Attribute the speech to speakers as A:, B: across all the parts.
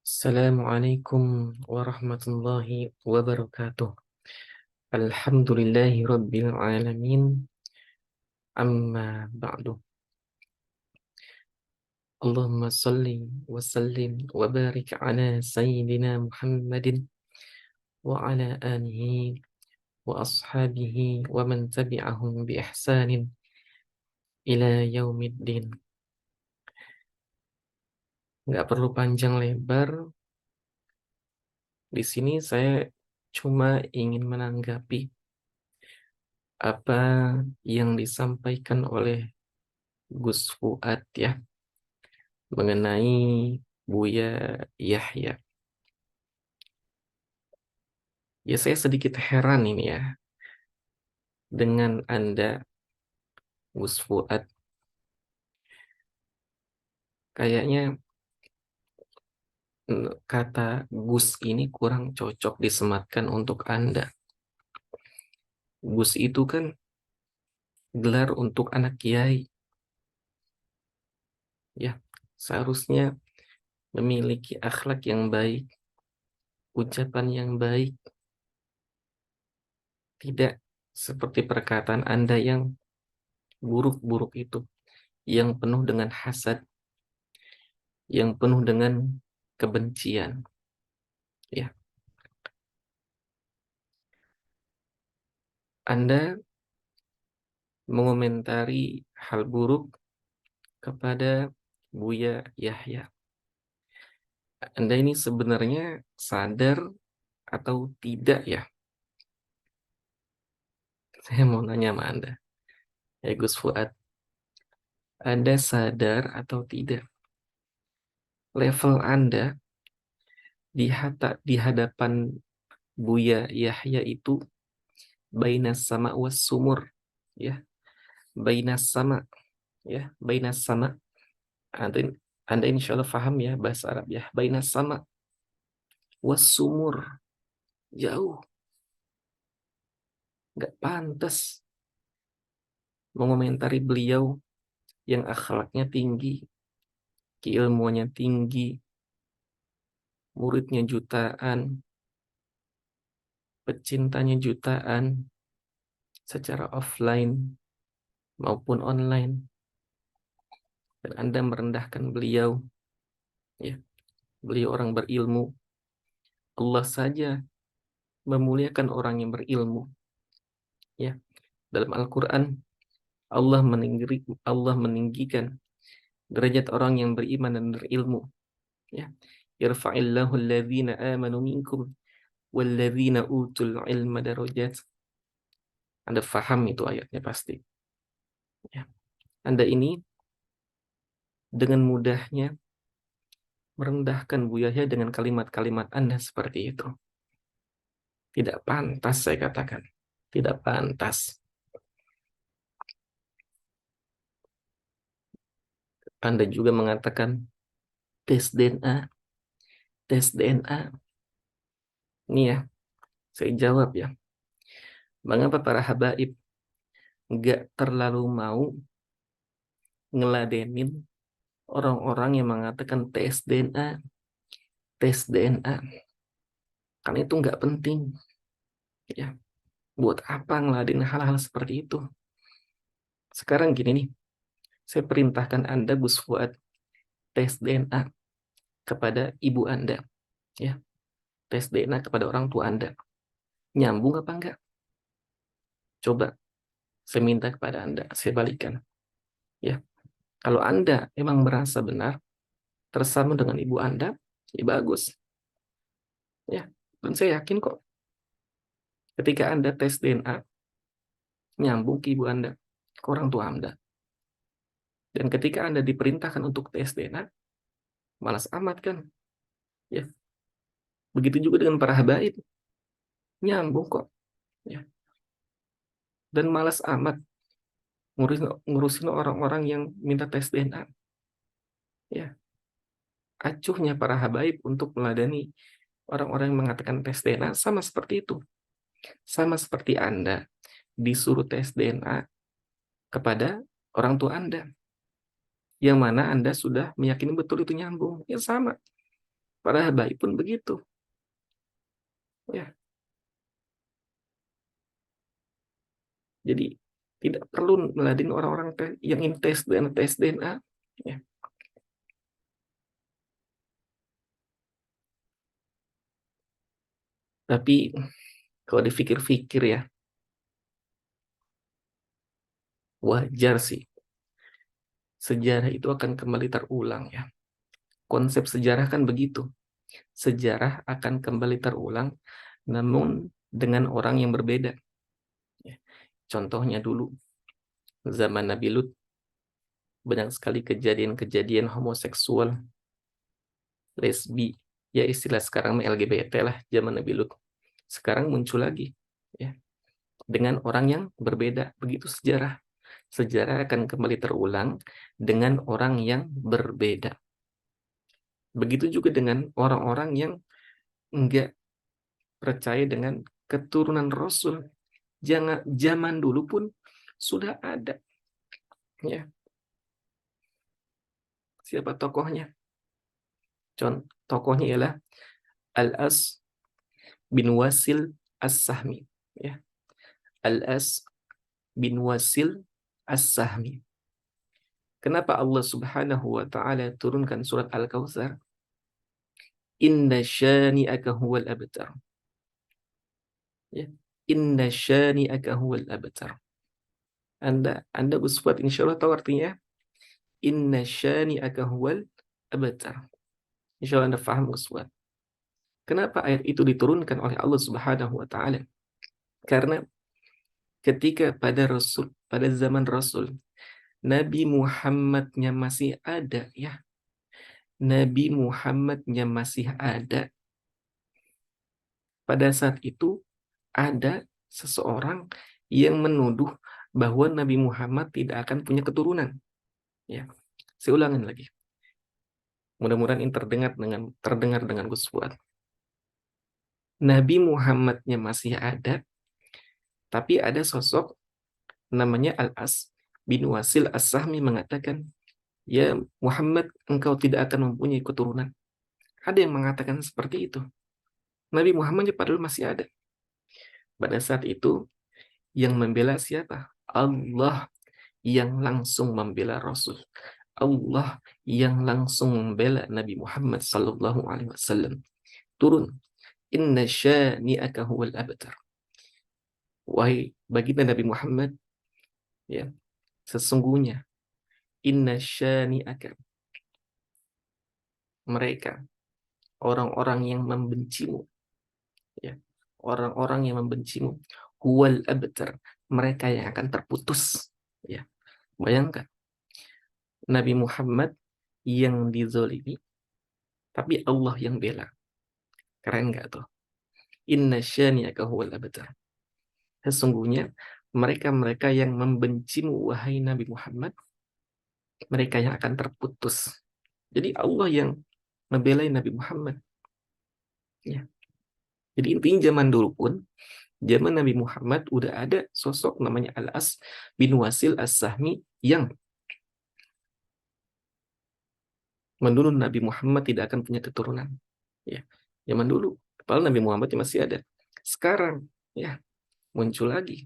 A: Assalamualaikum warahmatullahi wabarakatuh. Alhamdulillahi rabbil alamin. Amma ba'du. Allahumma salli wa sallim wa barik ala sayyidina Muhammadin wa ala alihi wa ashabihi wa man tabi'ahum bi ihsanin ila yaumiddin. Nggak perlu panjang lebar. Di sini saya cuma ingin menanggapi apa yang disampaikan oleh Gus Fuad ya mengenai Buya Yahya. Ya saya sedikit heran ini ya dengan Anda Gus Fuad. Kayaknya kata Gus ini kurang cocok disematkan untuk Anda. Gus itu kan gelar untuk anak kiai. Ya, seharusnya memiliki akhlak yang baik, ucapan yang baik. Tidak seperti perkataan Anda yang buruk-buruk itu, yang penuh dengan hasad, yang penuh dengan kebencian. Ya, Anda mengomentari hal buruk kepada Buya Yahya. Anda ini sebenarnya sadar atau tidak ya? Saya mau nanya sama Anda. Ya Gus Fuad, Anda sadar atau tidak? Level Anda di hadapan Buya Yahya itu bainas sama was sumur. Ya, bainas sama. Ya, bainas sama. Anda insya Allah paham ya bahasa Arab ya. Bainas sama was sumur. Jauh. Nggak pantas mengomentari beliau yang akhlaknya tinggi, keilmuannya tinggi, muridnya jutaan, pecintanya jutaan, secara offline maupun online. Dan Anda merendahkan beliau, ya, beliau orang berilmu. Allah saja memuliakan orang yang berilmu. Ya, dalam Al-Quran Allah meninggikan derajat orang yang beriman dan berilmu. Ya, yarfa'illahu alladhina amanu minkum walladzina utul ilma darajat. Anda paham itu ayatnya pasti. Ya. Anda ini dengan mudahnya merendahkan Bu Yahya dengan kalimat-kalimat Anda seperti itu. Tidak pantas saya katakan. Tidak pantas. Anda juga mengatakan tes DNA. Tes DNA. Ini ya, saya jawab ya. Mengapa para habaib nggak terlalu mau ngeladenin orang-orang yang mengatakan tes DNA, tes DNA, karena itu nggak penting, ya. Buat apa ngeladenin hal-hal seperti itu? Sekarang gini nih, saya perintahkan Anda Gus Fuad tes DNA kepada ibu Anda, ya. Tes DNA kepada orang tua Anda, nyambung apa enggak? Coba saya minta kepada Anda, saya balikan, ya. Kalau Anda memang merasa benar tersama dengan ibu Anda, ya bagus. Ya, dan saya yakin kok ketika Anda tes DNA nyambung ke ibu Anda, ke orang tua Anda. Dan ketika Anda diperintahkan untuk tes DNA, malas amat kan? Ya. Begitu juga dengan para habaib, nyambung kok. Ya. Dan malas amat ngurusin orang-orang yang minta tes DNA. Ya. Acuhnya para habaib untuk meladani orang-orang yang mengatakan tes DNA sama seperti itu. Sama seperti Anda disuruh tes DNA kepada orang tua Anda. Yang mana Anda sudah meyakini betul itu nyambung. Ya sama. Para habaib pun begitu. Ya, jadi tidak perlu meladeni orang-orang yang ini tes DNA. Ya. Tapi kalau dipikir-pikir ya, wajar sih. Sejarah itu akan kembali terulang ya. Konsep sejarah kan begitu. Sejarah akan kembali terulang, namun dengan orang yang berbeda. Ya. Contohnya dulu, zaman Nabi Lut, banyak sekali kejadian-kejadian homoseksual, lesbi, ya istilah sekarang LGBT lah, zaman Nabi Lut. Sekarang muncul lagi, ya, dengan orang yang berbeda. Begitu sejarah. Sejarah akan kembali terulang dengan orang yang berbeda. Begitu juga dengan orang-orang yang enggak percaya dengan keturunan Rasul. Jangan zaman dulu pun sudah ada. Ya. Siapa tokohnya? Tokohnya ialah Al-As bin Wasil As-Sahmi. Ya. Al-As bin Wasil As-Sahmi. Kenapa Allah Subhanahu wa taala turunkan surat Al-Kautsar? Inna syani'aka huwal abtar. Ya. Inna syani'aka huwal abtar. Anda Gus Fuad insyaallah tahu artinya? Inna syani'aka huwal abtar. Insyaallah Anda paham Gus Fuad. Kenapa ayat itu diturunkan oleh Allah Subhanahu wa taala? Karena ketika pada zaman Rasul, Nabi Muhammadnya masih ada ya. Nabi Muhammadnya masih ada. Pada saat itu ada seseorang yang menuduh bahwa Nabi Muhammad tidak akan punya keturunan. Ya. Saya ulangin lagi. Mudah-mudahan ini terdengar dengan Gus Fuad. Nabi Muhammadnya masih ada, tapi ada sosok namanya Al-As bin Wasil As-Sahmi mengatakan, ya Muhammad, engkau tidak akan mempunyai keturunan. Ada yang mengatakan seperti itu. Nabi Muhammad padahal masih ada. Pada saat itu, yang membela siapa? Allah yang langsung membela Rasul. Allah yang langsung membela Nabi Muhammad sallallahu alaihi wasallam. Turun. Inna syani'aka huwal abtar. Wahai baginda Nabi Muhammad, ya, sesungguhnya inna syani'aka, mereka orang-orang yang membencimu, ya, orang-orang yang membencimu, huwal abtar, mereka yang akan terputus. Ya, bayangkan Nabi Muhammad yang dizolimi, tapi Allah yang bela. Keren nggak tuh? Inna syani'aka huwal abtar. Sesungguhnya mereka-mereka yang membencimu wahai Nabi Muhammad, mereka yang akan terputus. Jadi Allah yang membelai Nabi Muhammad. Ya. Jadi intinya zaman dulu pun, zaman Nabi Muhammad udah ada sosok namanya Al-As bin Wasil As-Sahmi yang menuduh Nabi Muhammad tidak akan punya keturunan. Ya. Zaman dulu, padahal Nabi Muhammad masih ada. Sekarang, ya, muncul lagi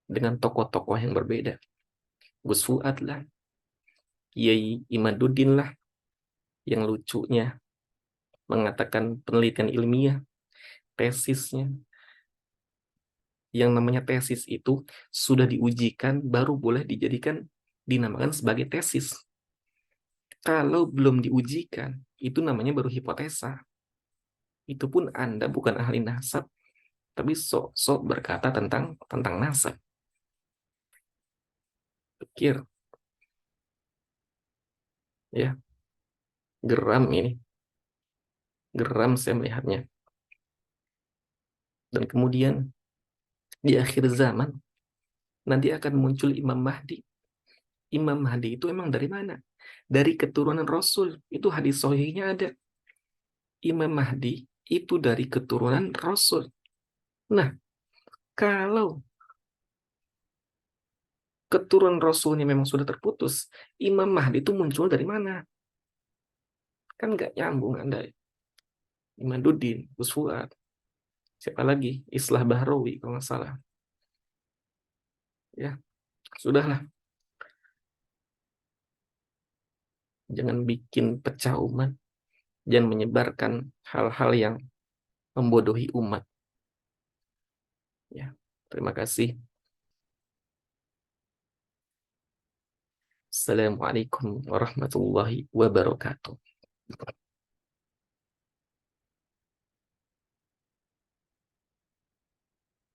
A: dengan tokoh-tokoh yang berbeda. Gus Fuad lah, Kiai Imaduddin lah, yang lucunya mengatakan penelitian ilmiah, tesisnya. Yang namanya tesis itu sudah diujikan, baru boleh dinamakan sebagai tesis. Kalau belum diujikan, itu namanya baru hipotesa. Itu pun Anda bukan ahli nasab, tapi sok-sok berkata tentang nasab. Pikir, ya, geram ini. Geram saya melihatnya. Dan kemudian di akhir zaman nanti akan muncul Imam Mahdi. Imam Mahdi itu emang dari mana? Dari keturunan Rasul. Itu hadis sahihnya ada. Imam Mahdi itu dari keturunan Rasul. Nah, kalau keturunan Rasulnya memang sudah terputus, Imam Mahdi itu muncul dari mana? Kan nggak nyambung Anda. Imaduddin, Gus Fuad, siapa lagi? Islah Bahrawi kalau nggak salah. Ya, sudahlah. Jangan bikin pecah umat. Jangan menyebarkan hal-hal yang membodohi umat. Ya, terima kasih. Assalamualaikum warahmatullahi wabarakatuh.